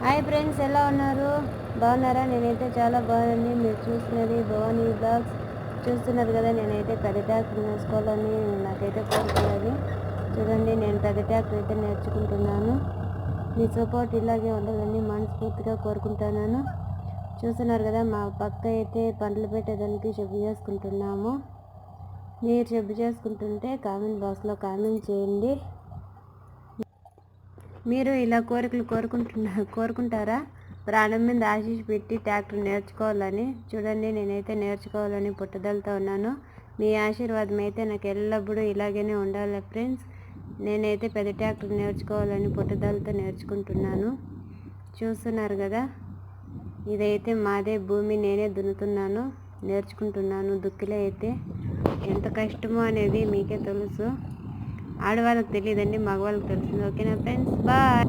Hi friends, ఎలా ఉన్నారు? బాగున్నారా? నేనైతే చాలా బాగుంది. మీరు చూస్తున్నది భవానీ బ్లాగ్స్ చూస్తున్నారు కదా. నేనైతే పెద్ద ట్రాక్టర్ నేర్చుకోవాలని నాకైతే కోరుకున్నది. చూడండి, నేను పెద్ద ట్రాక్టర్ అయితే నేర్చుకుంటున్నాను. మీ సపోర్ట్ ఇలాగే ఉండాలని మనస్ఫూర్తిగా కోరుకుంటున్నాను. చూస్తున్నారు కదా, మా పక్క అయితే పంటలు పెట్టేదానికి శుభ్రం చేసుకుంటున్నాము. మీరు శుభ్రం చేసుకుంటుంటే కామెంట్ బాక్స్లో కామెంట్ చేయండి. మీరు ఇలా కోరికలు కోరుకుంటారా? ప్రాణం మీద ఆశీష్ పెట్టి ట్రాక్టర్ నేర్చుకోవాలని. చూడండి, నేనైతే నేర్చుకోవాలని పట్టుదలతో ఉన్నాను. మీ ఆశీర్వాదం అయితే నాకు ఎల్లప్పుడూ ఇలాగనే ఉండాలి ఫ్రెండ్స్. నేనైతే పెద్ద ట్రాక్టర్ నేర్చుకోవాలని పట్టుదలతో నేర్చుకుంటున్నాను. చూస్తున్నారు కదా, ఇదైతే మాదే భూమి, నేనే దున్నుతున్నాను, నేర్చుకుంటున్నాను. దుక్కిలో అయితే ఎంత కష్టమో అనేది మీకే తెలుసు. ఆడవాళ్ళకి తెలియదండి, మగవాళ్ళకి తెలుసు. ఓకేనా ఫ్రెండ్స్, బాయ్.